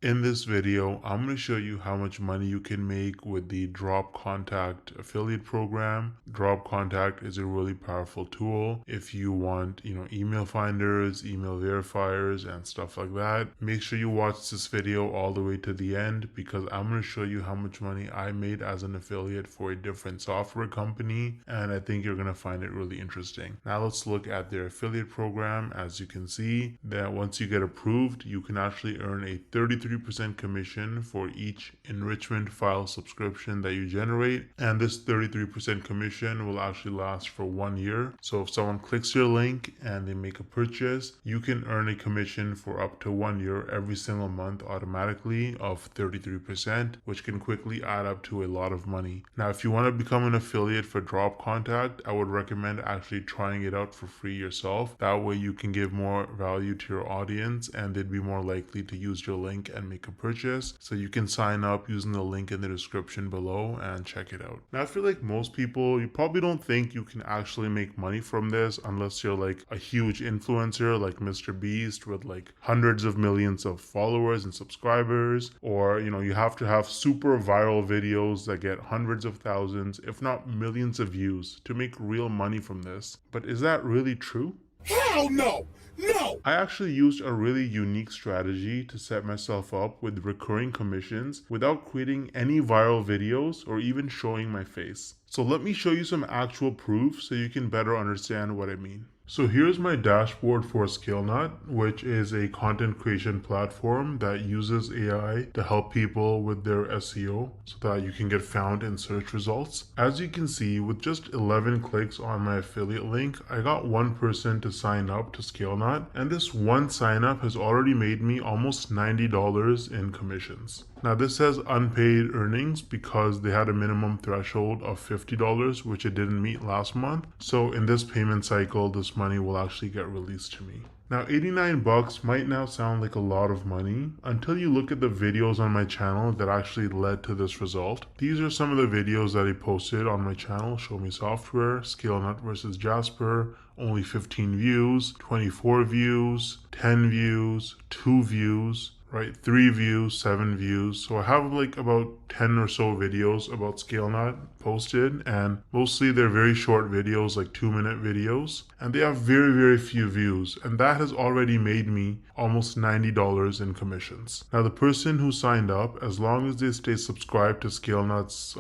In this video, I'm going to show you how much money you can make with the Dropcontact affiliate program. Dropcontact is a really powerful tool if you want, email finders, email verifiers, and stuff like that. Make sure you watch this video all the way to the end because I'm going to show you how much money I made as an affiliate for a different software company, and I think you're going to find it really interesting. Now let's look at their affiliate program. As you can see, that once you get approved, you can actually earn a 33% commission for each enrichment file subscription that you generate, and this 33% commission will actually last for 1 year. So if someone clicks your link and they make a purchase, you can earn a commission for up to 1 year every single month automatically of 33%, which can quickly add up to a lot of money. Now if you want to become an affiliate for Dropcontact, I would recommend actually trying it out for free yourself. That way you can give more value to your audience and they'd be more likely to use your link and make a purchase. So you can sign up using the link in the description below and check it out. Now I feel like most people, you probably don't think you can actually make money from this unless you're like a huge influencer like Mr. Beast with like hundreds of millions of followers and subscribers, or you have to have super viral videos that get hundreds of thousands if not millions of views to make real money from this. But is that really true? Hell no! No! I actually used a really unique strategy to set myself up with recurring commissions without creating any viral videos or even showing my face. So let me show you some actual proof so you can better understand what I mean. So here's my dashboard for ScaleNut, which is a content creation platform that uses AI to help people with their SEO so that you can get found in search results. As you can see, with just 11 clicks on my affiliate link, I got one person to sign up to ScaleNut, and this one sign up has already made me almost $90 in commissions. Now this says unpaid earnings because they had a minimum threshold of $50, which it didn't meet last month. So in this payment cycle, this money will actually get released to me. Now 89 bucks might now sound like a lot of money until you look at the videos on my channel that actually led to this result. These are some of the videos that I posted on my channel: Show Me Software, ScaleNut versus Jasper, only 15 views, 24 views, 10 views, 2 views, right? 3 views, 7 views. So I have like about 10 or so videos about ScaleNut posted, and mostly they're very short videos, like 2-minute videos, and they have very few views, and that has already made me almost $90 in commissions. Now the person who signed up, as long as they stay subscribed to ScaleNut's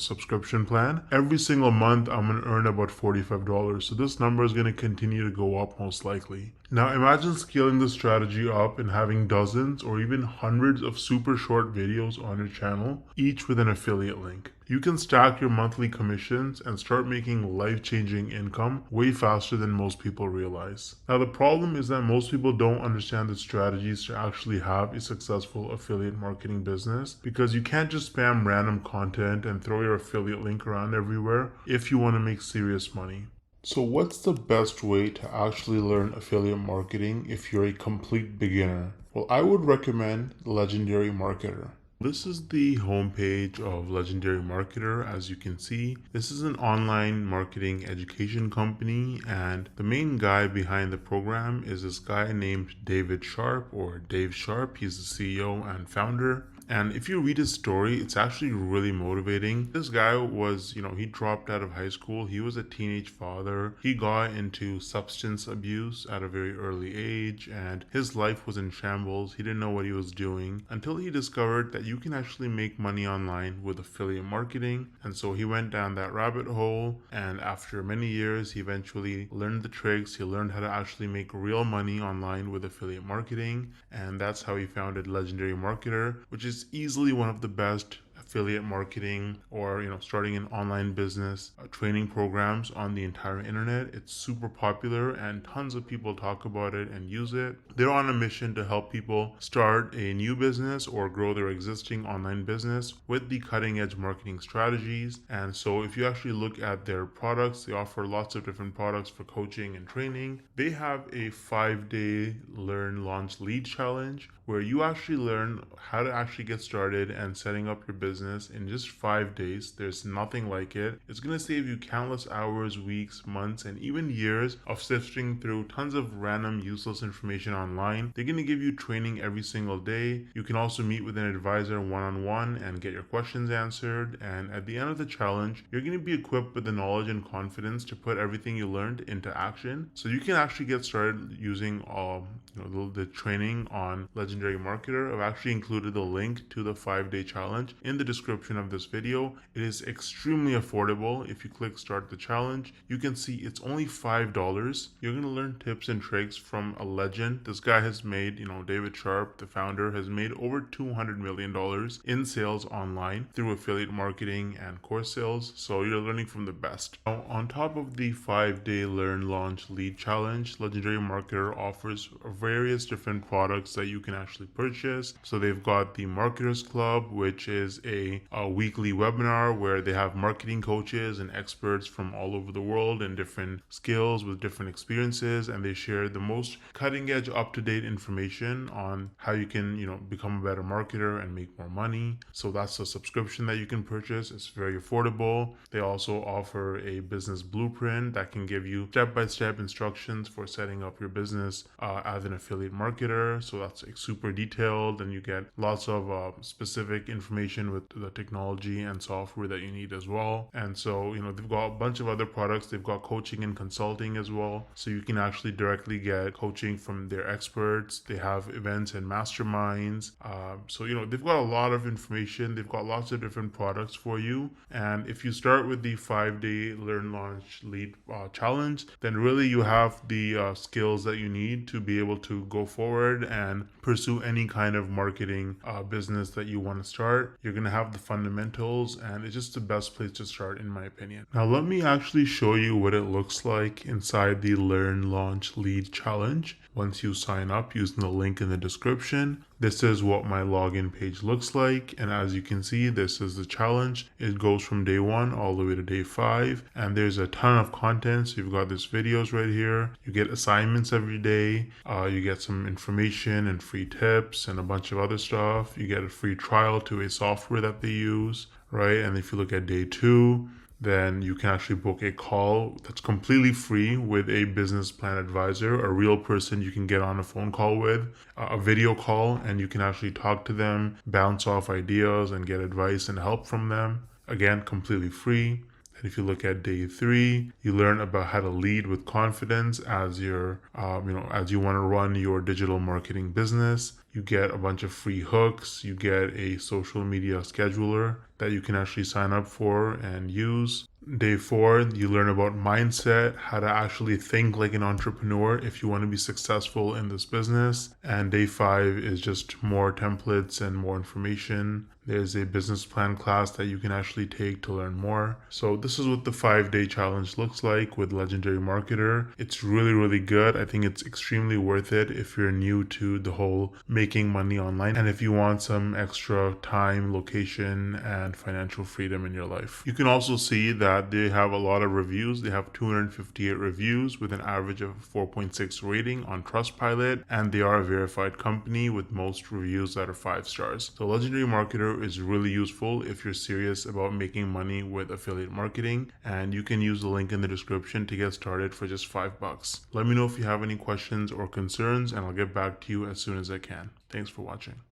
subscription plan, every single month I'm going to earn about $45. So this number is going to continue to go up most likely. Now imagine scaling this strategy up and having dozens or even hundreds of super short videos on your channel, each with an affiliate link. You can stack your monthly commissions and start making life-changing income way faster than most people realize. Now the problem is that most people don't understand the strategies to actually have a successful affiliate marketing business, because you can't just spam random content and throw your affiliate link around everywhere if you want to make serious money. So what's the best way to actually learn affiliate marketing if you're a complete beginner? Well, I would recommend Legendary Marketer. This is the homepage of Legendary Marketer. As you can see, this is an online marketing education company, and the main guy behind the program is this guy named David Sharp, or Dave Sharp. He's the CEO and founder. And if you read his story, it's actually really motivating. This guy was, he dropped out of high school. He was a teenage father. He got into substance abuse at a very early age, and his life was in shambles. He didn't know what he was doing until he discovered that you can actually make money online with affiliate marketing. And so he went down that rabbit hole, and after many years, he eventually learned the tricks. He learned how to actually make real money online with affiliate marketing, and that's how he founded Legendary Marketer, which is easily one of the best affiliate marketing or starting an online business training programs on the entire internet. It's super popular and tons of people talk about it and use it. They're on a mission to help people start a new business or grow their existing online business with the cutting edge marketing strategies. And so if you actually look at their products, they offer lots of different products for coaching and training. They have a 5-day learn launch lead challenge where you actually learn how to actually get started and setting up your business business in just 5 days. There's nothing like it. It's going to save you countless hours, weeks, months, and even years of sifting through tons of random useless information online. They're going to give you training every single day. You can also meet with an advisor one-on-one and get your questions answered. And at the end of the challenge, you're going to be equipped with the knowledge and confidence to put everything you learned into action. So you can actually get started using the training on Legendary Marketer. I've actually included the link to the 5-day challenge in the description of this video. It is extremely affordable. If you click start the challenge, you can see it's only $5. You're going to learn tips and tricks from a legend. This guy has made, David Sharp, the founder, has made over $200 million in sales online through affiliate marketing and course sales. So you're learning from the best. Now, on top of the 5-day learn, launch, lead challenge, Legendary Marketer offers various different products that you can actually purchase. So they've got the Marketers Club, which is a weekly webinar where they have marketing coaches and experts from all over the world and different skills with different experiences, and they share the most cutting edge, up-to-date information on how you can become a better marketer and make more money. So that's a subscription that you can purchase. It's very affordable. They also offer a business blueprint that can give you step-by-step instructions for setting up your business as an affiliate marketer. So that's super detailed, and you get lots of specific information with the technology and software that you need as well. And so they've got a bunch of other products. They've got coaching and consulting as well, so you can actually directly get coaching from their experts. They have events and masterminds. So they've got a lot of information. They've got lots of different products for you. And if you start with the 5-day learn, launch, lead challenge, then really you have the skills that you need to be able to go forward and pursue any kind of marketing business that you want to start. You're going to have the fundamentals, and it's just the best place to start, in my opinion. Now let me actually show you what it looks like inside the learn, launch, lead challenge. Once you sign up using the link in the description, this is what my login page looks like. And as you can see, this is the challenge. It goes from day 1 all the way to day 5. And there's a ton of content. So you've got these videos right here. You get assignments every day. You get some information and free tips and a bunch of other stuff. You get a free trial to a software that they use, right? And if you look at day 2, then you can actually book a call that's completely free with a business plan advisor, a real person you can get on a phone call with, a video call, and you can actually talk to them, bounce off ideas, and get advice and help from them. Again, completely free. And if you look at day 3, you learn about how to lead with confidence as you're, as you want to run your digital marketing business. You get a bunch of free hooks. You get a social media scheduler that you can actually sign up for and use. Day 4, you learn about mindset, how to actually think like an entrepreneur if you want to be successful in this business. And day 5 is just more templates and more information. There's a business plan class that you can actually take to learn more. So this is what the 5-day challenge looks like with Legendary Marketer. It's really, really good. I think it's extremely worth it if you're new to the whole making money online, and if you want some extra time, location, and financial freedom in your life. You can also see that they have a lot of reviews. They have 258 reviews with an average of 4.6 rating on Trustpilot, and they are a verified company with most reviews that are 5 stars. So Legendary Marketer is really useful if you're serious about making money with affiliate marketing, and you can use the link in the description to get started for just $5. Let me know if you have any questions or concerns, and I'll get back to you as soon as I can. Thanks for watching.